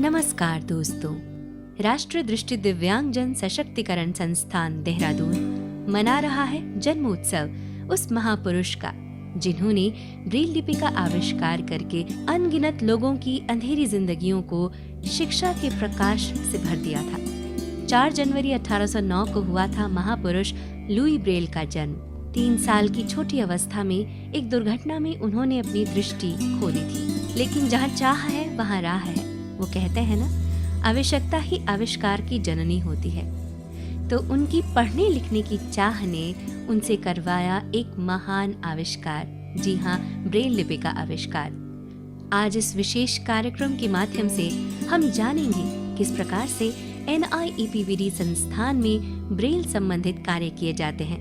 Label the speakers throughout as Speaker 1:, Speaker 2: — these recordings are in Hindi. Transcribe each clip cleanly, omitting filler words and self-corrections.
Speaker 1: नमस्कार दोस्तों, राष्ट्रीय दृष्टि दिव्यांगजन सशक्तिकरण संस्थान देहरादून मना रहा है जन्मोत्सव उस महापुरुष का जिन्होंने ब्रेल लिपि का आविष्कार करके अनगिनत लोगों की अंधेरी जिंदगियों को शिक्षा के प्रकाश से भर दिया था। 4 जनवरी 1809 को हुआ था महापुरुष लुई ब्रेल का जन्म। 3 साल की छोटी अवस्था में एक दुर्घटना में उन्होंने अपनी दृष्टि खो दी थी, लेकिन जहाँ चाह है वहाँ राह है। वो कहते हैं ना, आवश्यकता ही आविष्कार की जननी होती है। तो उनकी पढ़ने लिखने की चाह ने उनसे करवाया एक महान आविष्कार, जी हाँ, ब्रेल लिपि का आविष्कार। आज इस विशेष कार्यक्रम के माध्यम से हम जानेंगे किस प्रकार से NIEPVD संस्थान में ब्रेल संबंधित कार्य किए जाते हैं,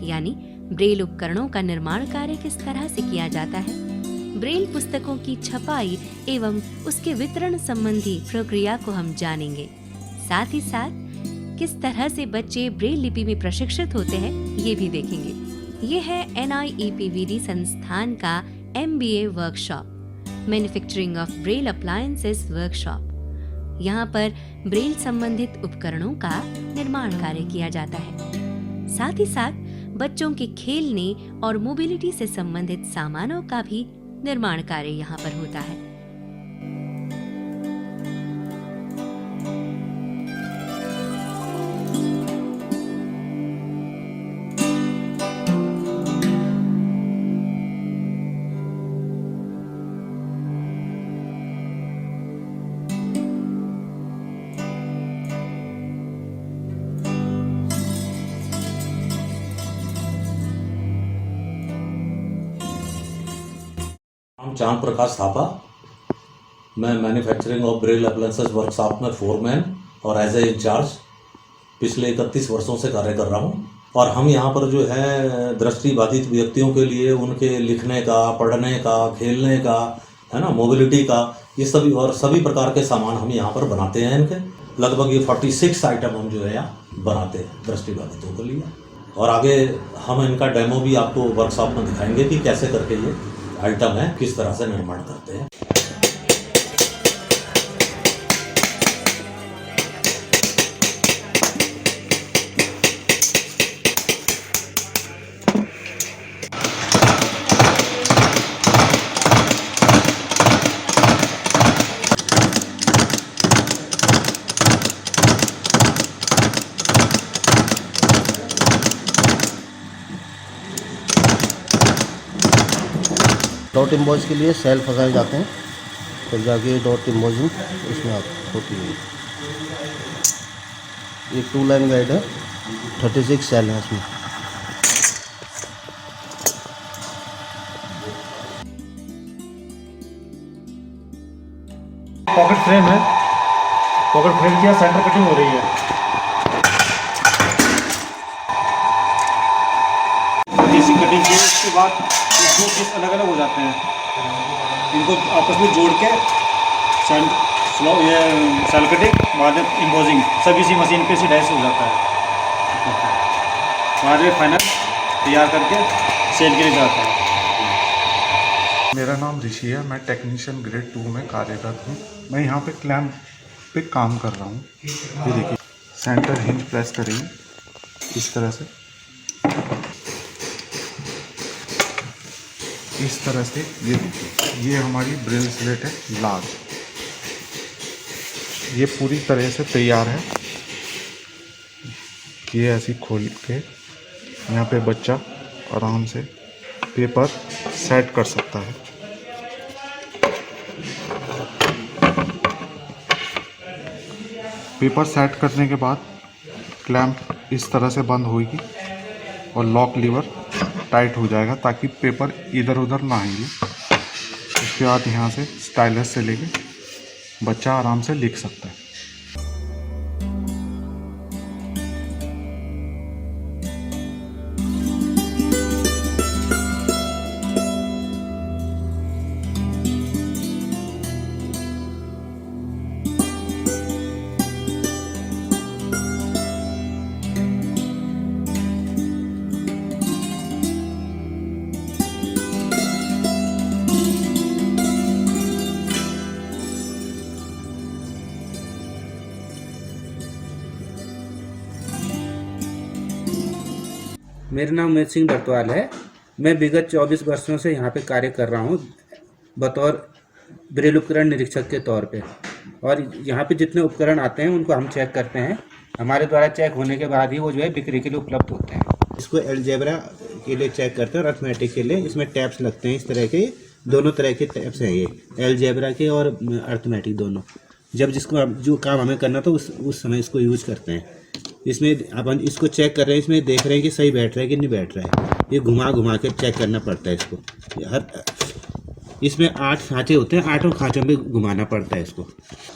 Speaker 1: यानी ब्रेल उपकरणों का निर्माण कार्य किस तरह से किया जाता है। ब्रेल पुस्तकों की छपाई एवं उसके वितरण संबंधी प्रक्रिया को हम जानेंगे। साथ ही साथ किस तरह से बच्चे ब्रेल लिपि में प्रशिक्षित होते हैं ये भी देखेंगे। ये है NIEPVD संस्थान का MBA workshop, manufacturing of Braille appliances workshop. यहाँ पर ब्रेल संबंधित उपकरणों का निर्माण कार्य किया जाता है। साथ ही साथ बच्चों के खेलने और मोबिलिटी से संबंधित सामानों का भी निर्माण कार्य यहाँ पर होता है।
Speaker 2: चांद प्रकाश थापा, मैं manufacturing of Braille appliances workshop में फोरमैन और एज ए इंचार्ज पिछले 31 वर्षों से कार्य कर रहा हूं। और हम यहां पर जो है दृष्टिबाधित व्यक्तियों के लिए उनके लिखने का, पढ़ने का, खेलने का, है ना, मोबिलिटी का, ये सभी प्रकार के सामान हम यहां पर बनाते हैं। इनके लगभग ये 46 आइटम हम जो है यहाँ बनाते हैं दृष्टिबाधितों के लिए। और आगे हम इनका डेमो भी आपको वर्कशॉप में दिखाएंगे कि कैसे करके ये आइटम है किस तरह से निर्माण करते हैं।
Speaker 3: डॉट इम्बॉज के लिए सेल फंसाए जाते हैं, फिर जाके डॉट इम्बॉजिंग इसमें होती है। ये 2 लाइन गाइड है, 36 सेल हैं इसमें।
Speaker 4: पॉकेट फ्रेम है, पॉकेट फ्रेम की सेंटर कटिंग हो रही है। जैसी कटिंग की उसके बाद 2 पीस अलग अलग हो जाते हैं, इनको आपस में जोड़ के सेल कटिंग बाद में एम्बोसिंग सब इसी मशीन पे से डैश हो जाता है। बाद में फाइनल तैयार करके सेल के लिए जाता है।
Speaker 5: मेरा नाम ऋषि है, मैं टेक्नीशियन ग्रेड 2 में कार्यरत हूँ। मैं यहाँ पे क्लैंप पे काम कर रहा हूँ। ये देखिए, सेंटर हिंज प्रेस करेंगे इस तरह से, इस तरह से। ये देखिए, ये हमारी ब्रेल स्लेट है लार्ज, ये पूरी तरह से तैयार है। ये ऐसी खोल के यहाँ पे बच्चा आराम से पेपर सेट कर सकता है। पेपर सेट करने के बाद क्लैंप इस तरह से बंद होगी और लॉक लीवर टाइट हो जाएगा ताकि पेपर इधर उधर ना आएंगे। उसके बाद यहाँ से स्टाइलस से लेके बच्चा आराम से लिख सकता है।
Speaker 6: मेरा नाम उमेश सिंह बरतवाल है। मैं विगत 24 वर्षों से यहाँ पे कार्य कर रहा हूँ बतौर ब्रेल उपकरण निरीक्षक के तौर पे। और यहाँ पे जितने उपकरण आते हैं उनको हम चेक करते हैं। हमारे द्वारा चेक होने के बाद ही वो जो है बिक्री के लिए उपलब्ध होते हैं।
Speaker 3: इसको अलजेब्रा के लिए चेक करते हैं और अर्थमेटिक के लिए इसमें टैप्स लगते हैं। इस तरह के दोनों तरह के टैप्स हैं, ये अलजेब्रा के और अर्थमेटिक दोनों। जब जिसको जो काम हमें करना था उस समय इसको यूज करते हैं। इसमें अपन इसको चेक कर रहे हैं, इसमें देख रहे हैं कि सही बैठ रहा है कि नहीं बैठ रहा है। ये घुमा घुमा के चेक करना पड़ता है इसको। इसमें 8 खाँचे होते हैं, 8 खाँचों में घुमाना पड़ता है इसको।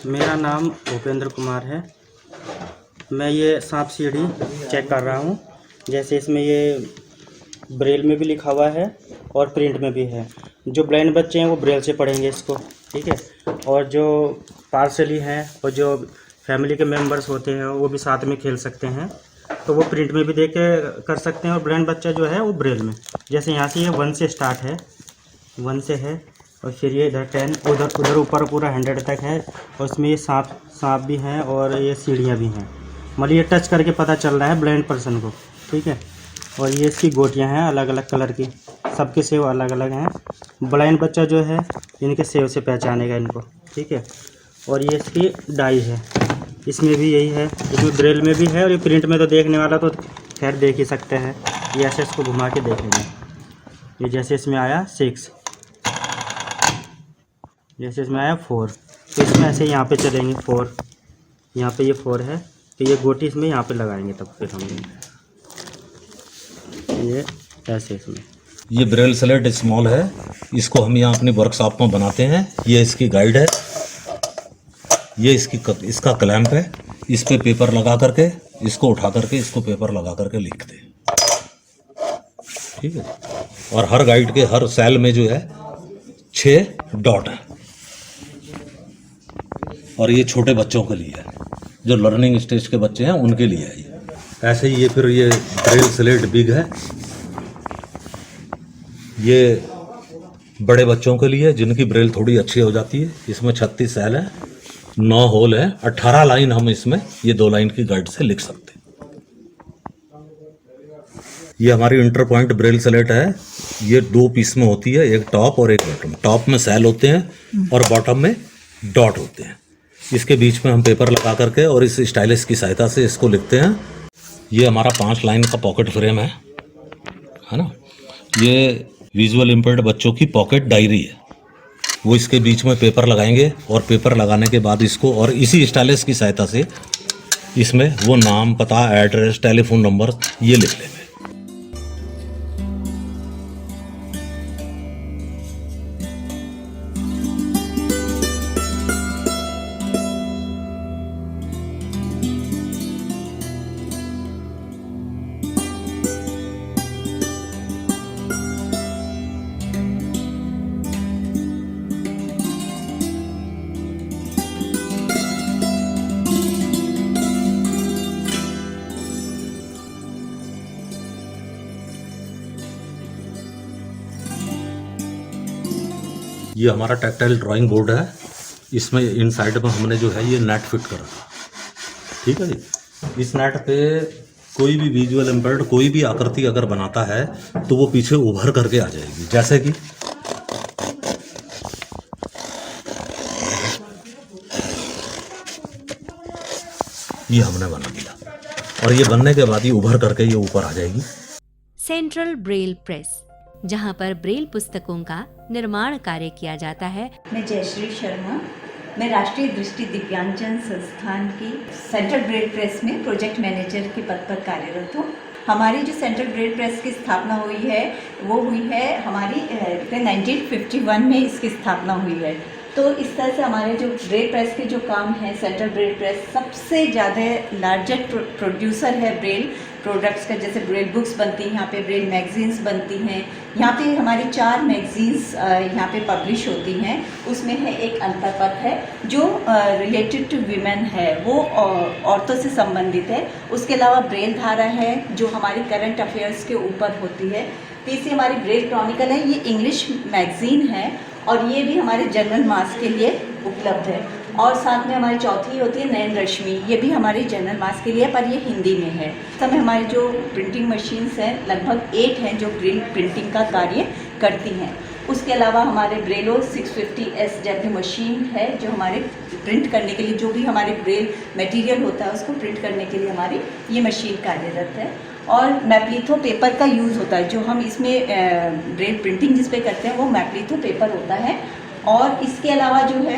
Speaker 4: मेरा नाम भूपेंद्र कुमार है। मैं ये सांप सीढ़ी चेक कर रहा हूँ। जैसे इसमें ये ब्रेल में भी लिखा हुआ है और प्रिंट में भी है। जो ब्लाइंड बच्चे हैं वो ब्रेल से पढ़ेंगे इसको, ठीक है। और जो पार्सली हैं और जो फैमिली के मेंबर्स होते हैं वो भी साथ में खेल सकते हैं, तो वो प्रिंट में भी देख के कर सकते हैं। और ब्लाइंड बच्चा जो है वो ब्रेल में, जैसे यहाँ से ये 1 से स्टार्ट है, 1 से है और फिर ये इधर 10, उधर ऊपर पूरा 100 तक है। और इसमें ये सांप भी हैं और ये सीढ़ियाँ भी हैं। मतलब ये टच करके पता चल रहा है ब्लाइंड पर्सन को, ठीक है। और ये इसकी गोटियाँ हैं अलग अलग कलर की, सबके सेव अलग अलग हैं। ब्लाइंड बच्चा जो है इनके सेव से पहचानेगा इनको, ठीक है। और ये इसकी डाई है, इसमें भी यही है, इसमें ब्रेल में भी है। और ये प्रिंट में तो देखने वाला तो खैर देख ही सकते हैं। ये ऐसे इसको घुमा के देखेंगे। ये जैसे इसमें आया 6, जैसे इसमें आया 4, तो इसमें ऐसे यहाँ पे चलेंगे 4, यहाँ पे ये 4 है, तो ये गोटी इसमें यहाँ पे लगाएंगे। तब फिर हम ये ऐसे इसमें
Speaker 2: ये ब्रेल स्लेट स्मॉल है, इसको हम यहाँ अपनी वर्कशॉप में बनाते हैं। ये इसकी गाइड है, ये इसका क्लैंप है। इस पे पेपर लगा करके इसको उठा करके इसको पेपर लगा करके लिखते हैं, ठीक है। और हर गाइड के हर सेल में जो है 6 डॉट है। और ये छोटे बच्चों के लिए है, जो लर्निंग स्टेज के बच्चे हैं उनके लिए है ये। ऐसे ही ये फिर ये ब्रेल स्लेट बिग है, ये बड़े बच्चों के लिए जिनकी ब्रेल थोड़ी अच्छी हो जाती है। इसमें 36 सेल है, 9 होल है, 18 लाइन हम इसमें ये 2 लाइन की गाइड से लिख सकते हैं। ये हमारी इंटर पॉइंट ब्रेल स्लेट है। ये 2 पीस में होती है, एक टॉप और एक बॉटम। टॉप में सेल होते हैं और बॉटम में डॉट होते हैं। इसके बीच में हम पेपर लगा करके और इस स्टाइलिस की सहायता से इसको लिखते हैं। ये हमारा 5 लाइन का पॉकेट फ्रेम है ना। ये विजुअल इम्पेयर्ड बच्चों की पॉकेट डायरी है। वो इसके बीच में पेपर लगाएंगे और पेपर लगाने के बाद इसको और इसी स्टाइलिस की सहायता से इसमें वो नाम, पता, एड्रेस, टेलीफोन नंबर ये लिख लेंगे। ये हमारा टैक्टाइल ड्राइंग बोर्ड है। इसमें इन साइड में हमने जो है ये नेट फिट कर रखा, ठीक है जी। इस नेट पे कोई भी विजुअल इम्पेयर्ड कोई भी आकृति अगर बनाता है तो वो पीछे उभर करके आ जाएगी। जैसे कि ये हमने बना दिया और ये बनने के बाद ये उभर करके ये ऊपर आ जाएगी।
Speaker 1: सेंट्रल ब्रेल प्रेस, जहां पर ब्रेल पुस्तकों का निर्माण कार्य किया जाता है।
Speaker 7: मैं जयश्री शर्मा, मैं राष्ट्रीय दृष्टि दिव्यांगजन संस्थान की सेंट्रल ब्रेल प्रेस में प्रोजेक्ट मैनेजर के पद पर कार्यरत हूँ। हमारी जो सेंट्रल ब्रेल प्रेस की स्थापना हुई है वो हुई है हमारी 1951 में इसकी स्थापना हुई है। तो इस तरह से हमारे जो ब्रेल प्रेस के जो काम हैं, सेंट्रल ब्रेल प्रेस सबसे ज़्यादा लार्जेस्ट प्रोड्यूसर है ब्रेल प्रोडक्ट्स का। जैसे ब्रेल बुक्स बनती हैं यहाँ पे, ब्रेल मैगजीन्स बनती हैं यहाँ पे। हमारी 4 मैगजीन्स यहाँ पे पब्लिश होती हैं। उसमें है एक अंतरपथ है जो रिलेटेड टू वीमेन है, वो औरतों से संबंधित है। उसके अलावा ब्रेल धारा है जो हमारी करंट अफेयर्स के ऊपर होती है। तीसरी हमारी ब्रेल क्रॉनिकल है, ये इंग्लिश मैगजीन है और ये भी हमारे जनरल मास के लिए उपलब्ध है। और साथ में हमारी चौथी होती है नयन रश्मि, ये भी हमारी जनरल मास के लिए है, पर ये हिंदी में है। इस समय हमारी जो प्रिंटिंग मशीन्स हैं लगभग 8 हैं जो प्रिंटिंग का कार्य करती हैं। उसके अलावा हमारे ब्रेलो 650S जैसी मशीन है जो हमारे प्रिंट करने के लिए, जो भी हमारे ब्रेल मटेरियल होता है उसको प्रिंट करने के लिए हमारी ये मशीन कार्यरत है। और मैप्लिथो पेपर का यूज़ होता है, जो हम इसमें ब्रेल प्रिंटिंग जिस पे करते हैं वो मैप्लिथो पेपर होता है। और इसके अलावा जो है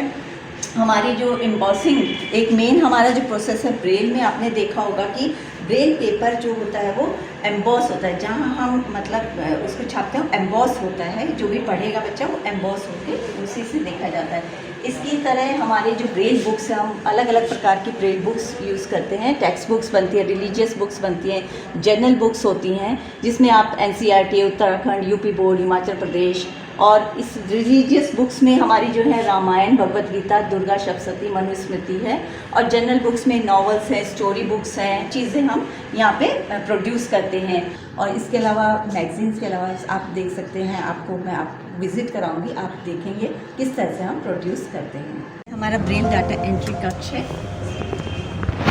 Speaker 7: हमारी जो एम्बॉसिंग, एक मेन हमारा जो प्रोसेस है ब्रेल में, आपने देखा होगा कि ब्रेल पेपर जो होता है वो एम्बॉस होता है, जहाँ हम मतलब उसको छापते हैं एम्बॉस होता है, जो भी पढ़ेगा बच्चा वो एम्बॉस होके उसी से देखा जाता है। इसकी तरह हमारे जो ब्रेल बुक्स हैं, हम अलग अलग प्रकार की ब्रेल बुक्स यूज़ करते हैं। टेक्स्ट बुक्स बनती है, रिलीजियस बुक्स बनती हैं, जर्नल बुक्स होती हैं जिसमें आप NCERT, Uttarakhand, UP board, Himachal Pradesh, और इस रिलीजियस बुक्स में हमारी जो है रामायण, भगवत गीता, दुर्गा सप्तशती, मनुस्मृति है। और जनरल बुक्स में नॉवेल्स हैं, स्टोरी बुक्स हैं, चीज़ें हम यहाँ पे प्रोड्यूस करते हैं। और इसके अलावा मैगजीन्स के अलावा आप देख सकते हैं, आपको मैं विज़िट कराऊंगी, आप देखेंगे किस तरह से हम प्रोड्यूस करते हैं। हमारा ब्रेल डाटा एंट्री कक्ष है,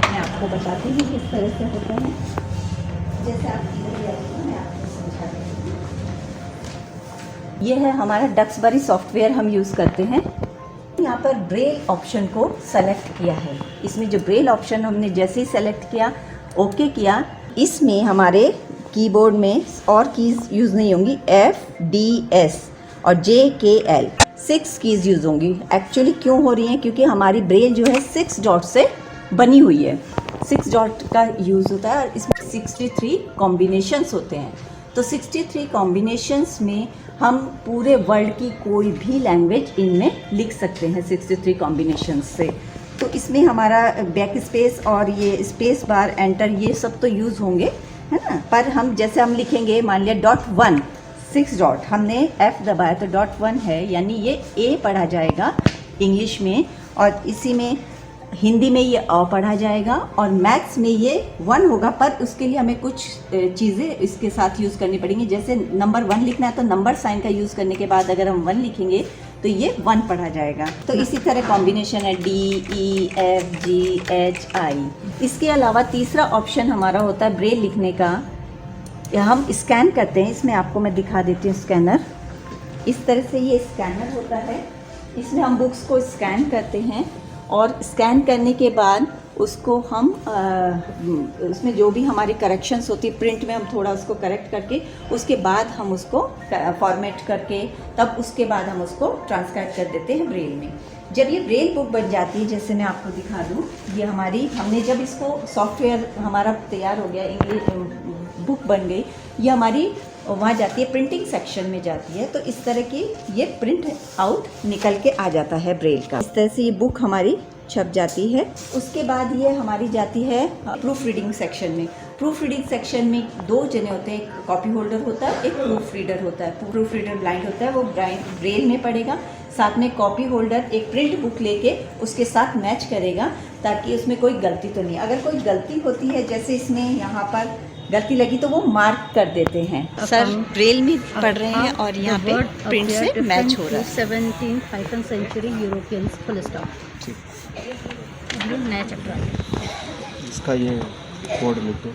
Speaker 7: मैं आपको बताती हूँ किस तरह से होता है। जैसे आप इधर आते हैं, मैं आपको समझाती हूँ। ये है हमारा डक्सबरी सॉफ्टवेयर हम यूज़ करते हैं। यहाँ पर ब्रेल ऑप्शन को सेलेक्ट किया है। इसमें जो ब्रेल ऑप्शन हमने जैसे ही सेलेक्ट किया, ओके किया, इसमें हमारे कीबोर्ड में और कीज़ यूज़ नहीं होंगी। FDS और JKL 6 कीज़ यूज़ होंगी। एक्चुअली क्यों हो रही हैं? क्योंकि हमारी ब्रेल जो है 6 डॉट से बनी हुई है। 6 डॉट का यूज़ होता है और इसमें 63 कॉम्बिनेशंस होते हैं। तो 63 कॉम्बिनेशंस में हम पूरे वर्ल्ड की कोई भी लैंग्वेज इनमें लिख सकते हैं 63 कॉम्बिनेशंस से। तो इसमें हमारा बैक स्पेस और ये स्पेस बार, एंटर, ये सब तो यूज़ होंगे, है ना। पर हम जैसे हम लिखेंगे, मान लिया .1 6 डॉट, हमने F दबाया तो .1 है, यानी ये A पढ़ा जाएगा इंग्लिश में, और इसी में हिंदी में ये अ पढ़ा जाएगा, और मैथ्स में ये 1 होगा। पर उसके लिए हमें कुछ चीज़ें इसके साथ यूज़ करनी पड़ेंगी। जैसे नंबर 1 लिखना है तो नंबर साइन का यूज़ करने के बाद अगर हम 1 लिखेंगे तो ये 1 पढ़ा जाएगा। तो इसी तरह कॉम्बिनेशन है DEFGHI। इसके अलावा तीसरा ऑप्शन हमारा होता है ब्रेल लिखने का, या हम स्कैन करते हैं। इसमें आपको मैं दिखा देती हूँ स्कैनर। इस तरह से ये स्कैनर होता है, इसमें हम बुक्स को स्कैन करते हैं, और स्कैन करने के बाद उसको हम उसमें जो भी हमारी करेक्शंस होती है, प्रिंट में हम थोड़ा उसको करेक्ट करके, उसके बाद हम उसको फॉर्मेट करके, तब उसके बाद हम उसको ट्रांसक्राइब कर देते हैं ब्रेल में। जब ये ब्रेल बुक बन जाती है, जैसे मैं आपको दिखा दूँ, ये हमारी, हमने जब इसको सॉफ्टवेयर हमारा तैयार हो गया, इंग्लिश बुक बन गई, ये हमारी वहाँ जाती है, प्रिंटिंग सेक्शन में जाती है। तो इस तरह की ये प्रिंट आउट निकल के आ जाता है ब्रेल का। इस तरह से ये बुक हमारी छप जाती है। उसके बाद ये हमारी जाती है प्रूफ रीडिंग सेक्शन में। प्रूफ रीडिंग सेक्शन में 2 जने होते हैं, एक कॉपी होल्डर होता है, एक प्रूफ रीडर होता है। प्रूफ रीडर ब्लाइंड होता है, वो ब्रेल में पढ़ेगा, साथ में कॉपी होल्डर एक प्रिंट बुक लेके उसके साथ मैच करेगा, ताकि उसमें कोई गलती तो नहीं। अगर कोई गलती होती है, जैसे इसमें यहाँ पर गलती लगी, तो वो मार्क कर देते हैं। सर ब्रेल में पढ़ रहे हैं और यहाँ पे प्रिंट से मैच हो रहा है।
Speaker 8: 17th century Europeans full stop। ये नया चैप्टर है,
Speaker 3: इसका ये कोड लिख दो।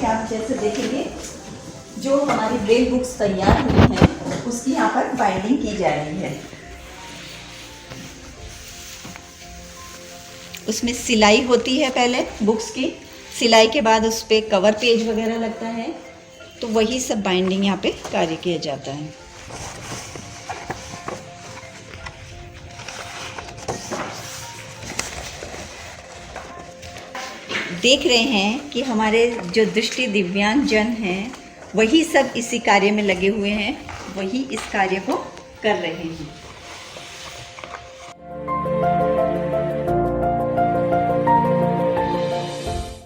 Speaker 7: आप जैसे देखेंगे, जो हमारी ब्रेल बुक्स तैयार हुई हैं उसकी यहाँ पर बाइंडिंग की जा रही है। उसमें सिलाई होती है, पहले बुक्स की सिलाई के बाद उस पर कवर पेज वगैरह लगता है, तो वही सब बाइंडिंग यहाँ पे कार्य किया जाता है। देख रहे हैं कि हमारे जो दृष्टि दिव्यांग जन हैं वही सब इसी कार्य में लगे हुए हैं, वही इस कार्य को कर रहे हैं।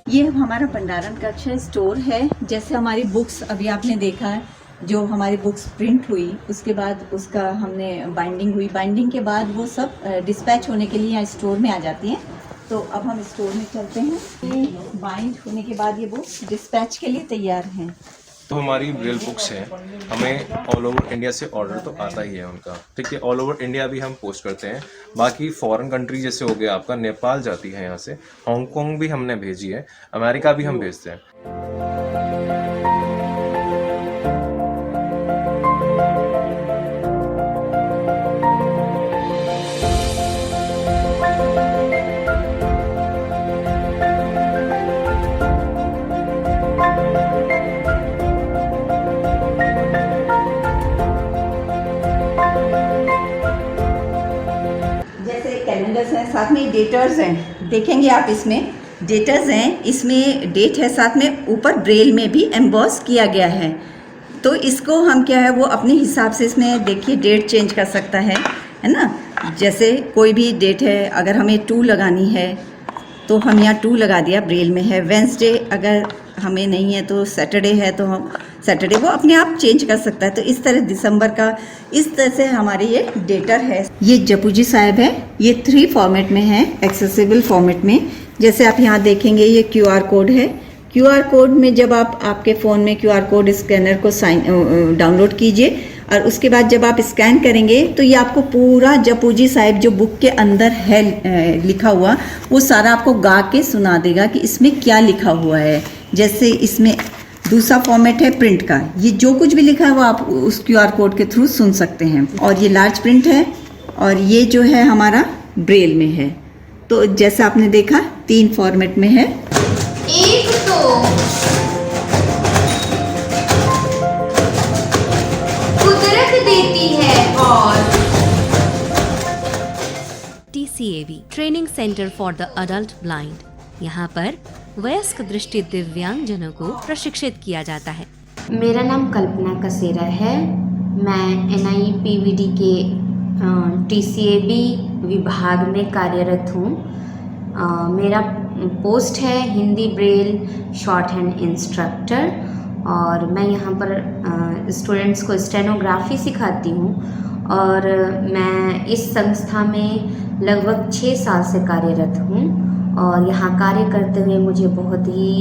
Speaker 7: ये हमारा भंडारण कक्ष है, स्टोर है। जैसे हमारी बुक्स अभी आपने देखा है, जो हमारी बुक्स प्रिंट हुई उसके बाद उसका हमने बाइंडिंग हुई, बाइंडिंग के बाद वो सब डिस्पैच होने के लिए यहाँ स्टोर में आ जाती हैं। तो अब हम स्टोर में चलते हैं। ये बाइंड होने के बाद ये बुक्स डिस्पैच के लिए तैयार हैं।
Speaker 9: तो हमारी ब्रेल बुक्स हैं, हमें ऑल ओवर इंडिया से ऑर्डर तो आता ही है उनका, ठीक है। ऑल ओवर इंडिया भी हम पोस्ट करते हैं। बाकी फॉरेन कंट्री जैसे हो गया आपका, नेपाल जाती है यहाँ से, हांगकांग भी हमने भेजी है, अमेरिका भी हम भेजते हैं।
Speaker 7: कैलेंडर्स हैं, साथ में डेटर्स हैं, देखेंगे आप इसमें डेटर्स हैं, इसमें डेट है, साथ में ऊपर ब्रेल में भी एम्बॉस किया गया है। तो इसको हम क्या है वो अपने हिसाब से इसमें देखिए डेट चेंज कर सकता है ना। जैसे कोई भी डेट है, अगर हमें 2 लगानी है तो हम यहाँ 2 लगा दिया, ब्रेल में है। वेंसडे अगर हमें नहीं है तो सैटरडे है तो हम सैटरडे, वो अपने आप चेंज कर सकता है। तो इस तरह दिसंबर का इस तरह से हमारे ये डेटर है। ये जपूजी साहब है, ये 3 फॉर्मेट में है, एक्सेसिबल फॉर्मेट में। जैसे आप यहाँ देखेंगे ये QR कोड है। QR कोड में जब आप आपके फ़ोन में QR कोड स्कैनर को डाउनलोड कीजिए और उसके बाद जब आप स्कैन करेंगे तो ये आपको पूरा जपूजी साहिब जो बुक के अंदर है लिखा हुआ, वो सारा आपको गा के सुना देगा कि इसमें क्या लिखा हुआ है। जैसे इसमें दूसरा फॉर्मेट है प्रिंट का, ये जो कुछ भी लिखा है वो आप उस QR कोड के थ्रू सुन सकते हैं। और ये लार्ज प्रिंट है और ये जो है हमारा ब्रेल में है। तो जैसे आपने देखा 3 फॉर्मेट में है।
Speaker 10: एक तो कुदरत देती है और
Speaker 1: TCAB training centre for the adult blind. यहाँ पर वयस्क दृष्टि दिव्यांगजनों को प्रशिक्षित किया जाता है।
Speaker 10: मेरा नाम कल्पना कसेरा है। मैं NIPVD के TCAB विभाग में कार्यरत हूँ। मेरा पोस्ट है Hindi Braille short hand instructor और मैं यहाँ पर स्टूडेंट्स को स्टेनोग्राफी सिखाती हूँ और मैं इस संस्था में लगभग 6 साल से कार्यरत हूँ और यहाँ कार्य करते हुए मुझे बहुत ही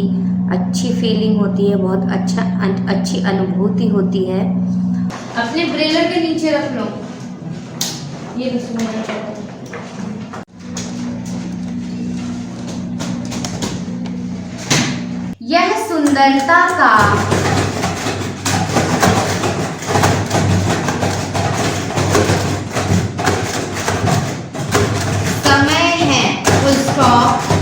Speaker 10: अच्छी फीलिंग होती है, बहुत अच्छी अनुभूति होती है। अपने ब्रेलर के नीचे रख लो ये यह सुंदरता का समय है। Full stop.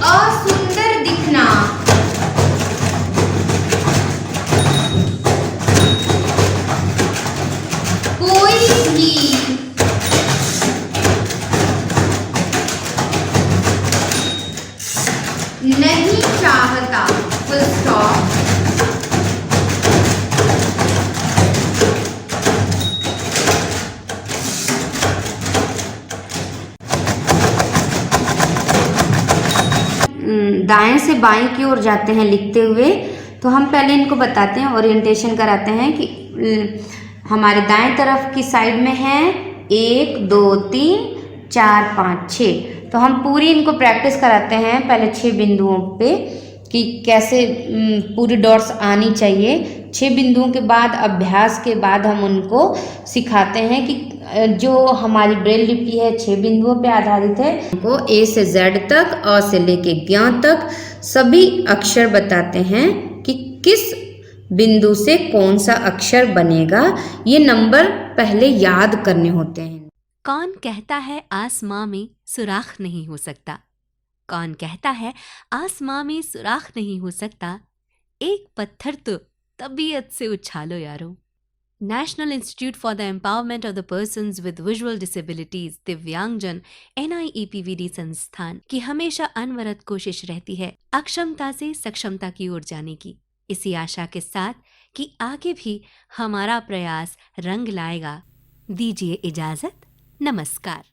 Speaker 10: असुंदर दिखना कोई भी नहीं चाहता। Full stop. दाएं से बाएं की ओर जाते हैं लिखते हुए, तो हम पहले इनको बताते हैं, ओरिएंटेशन कराते हैं कि हमारे दाएं तरफ की साइड में है 1 2 3 4 5 6। तो हम पूरी इनको प्रैक्टिस कराते हैं पहले 6 बिंदुओं पे कि कैसे पूरी डॉट्स आनी चाहिए। 6 बिंदुओं के बाद अभ्यास के बाद हम उनको सिखाते हैं कि जो हमारी ब्रेल लिपि है 6 बिंदुओं पे आधारित है। उनको A से Z तक, अ से लेके ज्ञ तक सभी अक्षर बताते हैं कि किस बिंदु से कौन सा अक्षर बनेगा। ये नंबर पहले याद करने होते हैं।
Speaker 1: कौन कहता है आसमां में सुराख नहीं हो सकता? कौन कहता है आसमां में सुराख नहीं हो सकता? एक पत्थर तो तबीयत से उछालो यारो। National institute for the empowerment of the persons with visual disabilities दिव्यांगजन NIEPVD संस्थान की हमेशा अनवरत कोशिश रहती है अक्षमता से सक्षमता की ओर जाने की, इसी आशा के साथ कि आगे भी हमारा प्रयास रंग लाएगा। दीजिए इजाजत, नमस्कार।